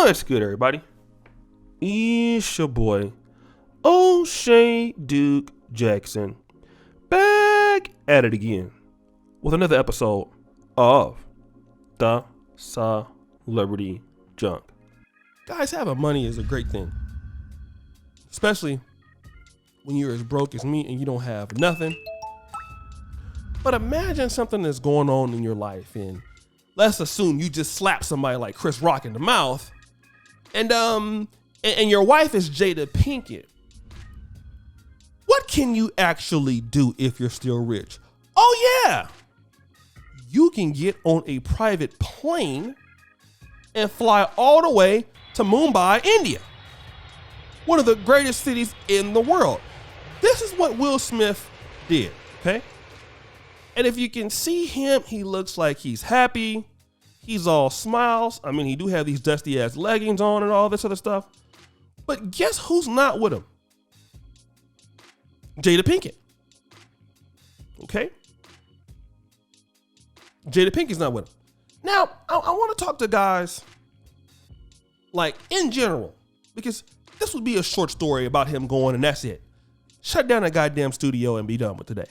What's good, everybody? It's your boy, O'Shea Duke Jackson, back at it again with another episode of The Celebrity Junk. Guys, having money is a great thing, especially when you're as broke as me and you don't have nothing. But imagine something that's going on in your life, and let's assume you just slap somebody like Chris Rock in the mouth, and your wife is Jada Pinkett. What can you actually do if you're still rich? Oh yeah, you can get on a private plane and fly all the way to Mumbai, India, one of the greatest cities in the world. This is what Will Smith did, okay? And if you can see him, he looks like he's happy. He's all smiles. I mean, he do have these dusty ass leggings on and all this other stuff. But guess who's not with him? Jada Pinkett. Okay? Jada Pinkett's not with him. Now, I want to talk to guys, like, in general, because this would be a short story about him going and that's it. Shut down that goddamn studio and be done with today.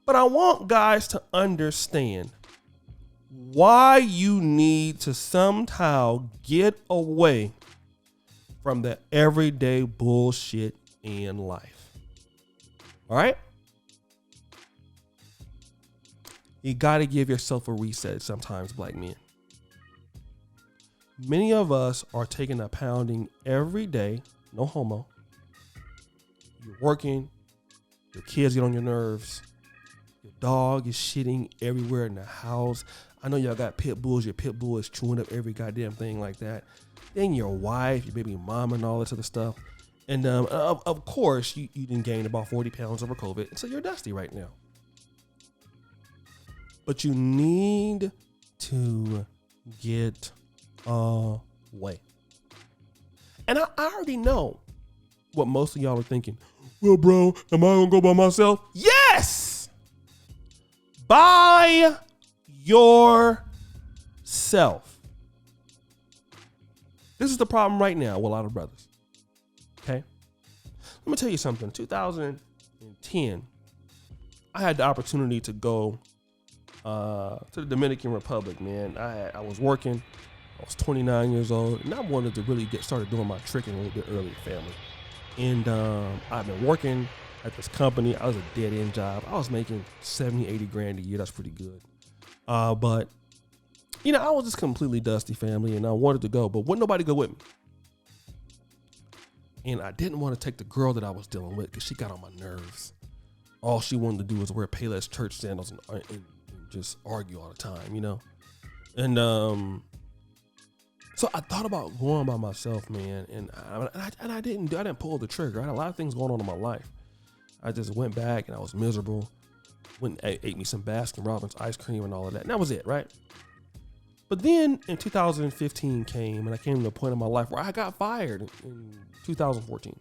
But I want guys to understand why you need to somehow get away from the everyday bullshit in life. All right? You got to give yourself a reset sometimes, black men. Many of us are taking a pounding every day, no homo. You're working, your kids get on your nerves. Your dog is shitting everywhere in the house. I know y'all got pit bulls. Your pit bull is chewing up every goddamn thing like that. Then your wife, your baby mama, and all this other stuff. And of course, you done gained about 40 pounds over COVID. So you're dusty right now. But you need to get away. And I already know what most of y'all are thinking. Well, bro, am I going to go by myself? Yes! By yourself. This is the problem right now with a lot of brothers. Okay? Let me tell you something. 2010, I had the opportunity to go to the Dominican Republic, man. I was working. I was 29 years old, and I wanted to really get started doing my tricking a little bit early, family. And I've been working at this company. I was a dead end job. I was making 70, 80 grand a year. That's pretty good. But you know, I was just completely dusty, family, and I wanted to go, but wouldn't nobody go with me. And I didn't want to take the girl that I was dealing with because she got on my nerves. All she wanted to do was wear Payless church sandals and just argue all the time, you know? And so I thought about going by myself, man, and I didn't pull the trigger. I had a lot of things going on in my life. I just went back and I was miserable. Went and ate me some Baskin Robbins ice cream and all of that. And that was it, right? But then in 2015 came, and I came to a point in my life where I got fired in 2014.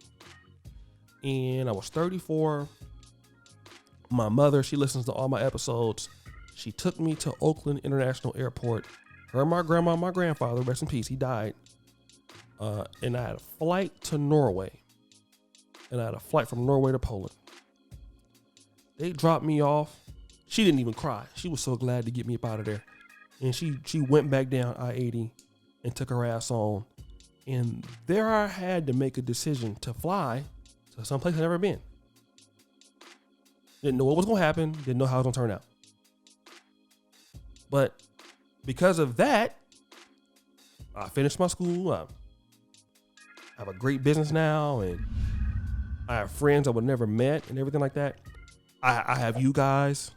And I was 34. My mother, she listens to all my episodes. She took me to Oakland International Airport. Her and my grandma, my grandfather, rest in peace, he died. And I had a flight to Norway. And I had a flight from Norway to Poland. They dropped me off. She didn't even cry. She was so glad to get me up out of there. And she went back down I-80 and took her ass on. And there I had to make a decision to fly to someplace I've never been. Didn't know what was going to happen. Didn't know how it was going to turn out. But because of that, I finished my school. I have a great business now. And I have friends I would never met and everything like that. I have you guys.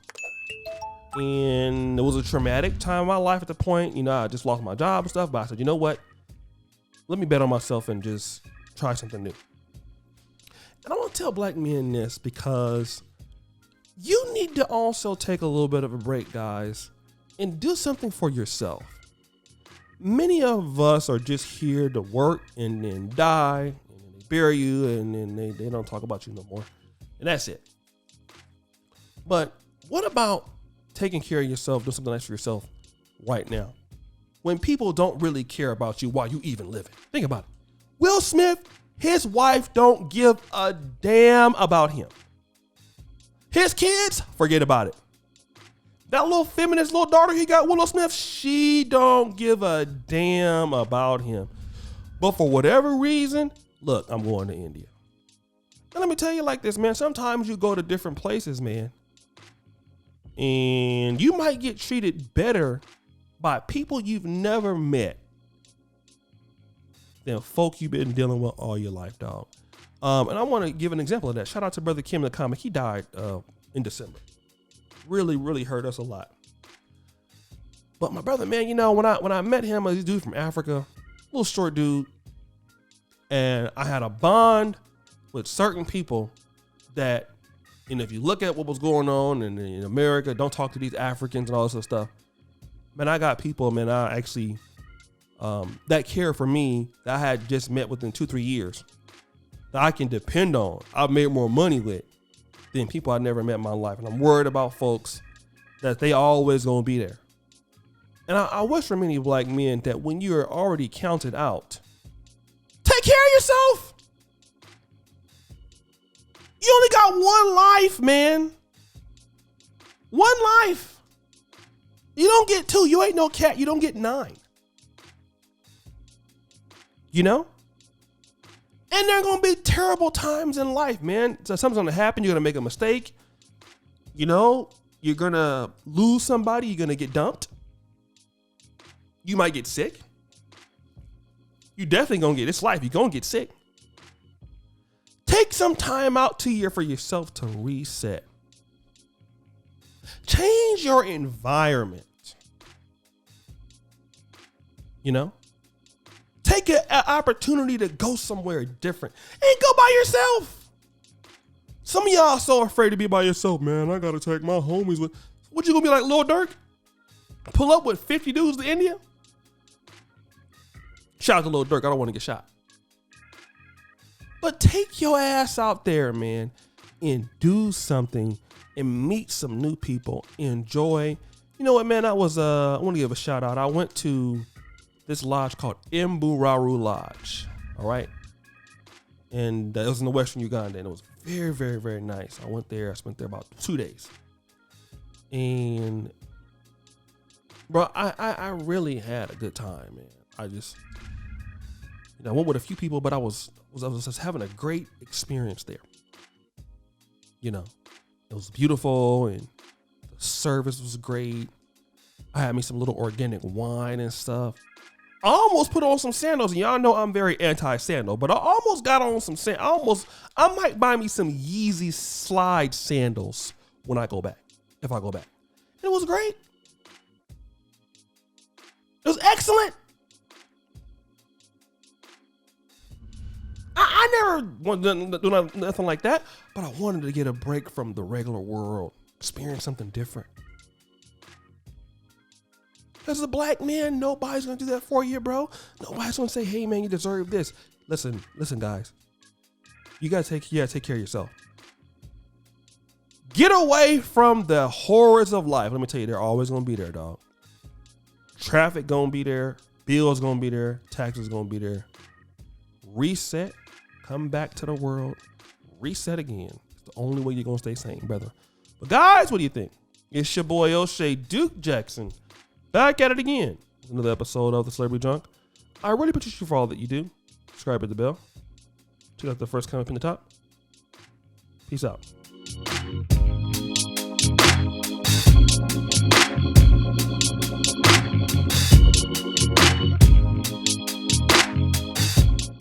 And it was a traumatic time in my life at the point. You know, I just lost my job and stuff. But I said, you know what? Let me bet on myself and just try something new. And I want to tell black men this because you need to also take a little bit of a break, guys, and do something for yourself. Many of us are just here to work and then die, and then they bury you, and then they don't talk about you no more. And that's it. But what about taking care of yourself, doing something nice for yourself right now? when people don't really care about you while you even living. Think about it. Will Smith, his wife don't give a damn about him. His kids, forget about it. That little feminist little daughter he got, Willow Smith, she don't give a damn about him. But for whatever reason, look, I'm going to India. And let me tell you like this, man. Sometimes you go to different places, man, and you might get treated better by people you've never met than folk you've been dealing with all your life, dog. And I want to give an example of that. Shout out to Brother Kim, the comic. He died in December. Really, really hurt us a lot. But my brother, man, you know, when I met him, this dude from Africa, little short dude, and I had a bond with certain people that, and if you look at what was going on in America, don't talk to these Africans and all this other stuff. Man, I got people, man, I actually, that care for me that I had just met within 2-3 years that I can depend on. I've made more money with than people I never met in my life. And I'm worried about folks that they always gonna be there. And I wish for many black men that when you're already counted out, take care of yourself. You only got one life, man. One life. You don't get 2. You ain't no cat. You don't get 9. You know? And there are going to be terrible times in life, man. So something's going to happen. You're going to make a mistake. You know? You're going to lose somebody. You're going to get dumped. You might get sick. You definitely going to get this life. You're going to get sick. Take some time out for yourself to reset. Change your environment. You know? Take an opportunity to go somewhere different and go by yourself. Some of y'all so afraid to be by yourself, man. I got to take my homies with. What you going to be like, Lil Durk? Pull up with 50 dudes to India? Shout out to Lil Durk. I don't want to get shot. But take your ass out there, man, and do something and meet some new people. Enjoy. You know what, man? I want to give a shout out. I went to this lodge called Mburaru Lodge. All right. And it was in the Western Uganda, and it was very, very, very nice. I went there. I spent there about 2 days. And, bro, I really had a good time, man. I just, I went with a few people, but I was just having a great experience there. You know, it was beautiful and the service was great. I had me some little organic wine and stuff. I almost put on some sandals, and y'all know I'm very anti-sandal, but I almost got on some sandals. I might buy me some Yeezy slide sandals when I go back, if I go back. It was great. It was excellent. I never wanted to do nothing like that, but I wanted to get a break from the regular world, experience something different. As a black man, nobody's gonna do that for you, bro. Nobody's gonna say, "Hey, man, you deserve this." Listen, guys. You gotta take care of yourself. Get away from the horrors of life. Let me tell you, they're always gonna be there, dog. Traffic gonna be there. Bills gonna be there. Taxes gonna be there. Reset. Come back to the world. Reset again. It's the only way you're gonna stay sane, brother. But guys, what do you think? It's your boy O'Shea Duke Jackson. Back at it again. Another episode of The Celebrity Junk. I really appreciate you for all that you do. Subscribe, hit the bell. Check out the first comment in the top. Peace out.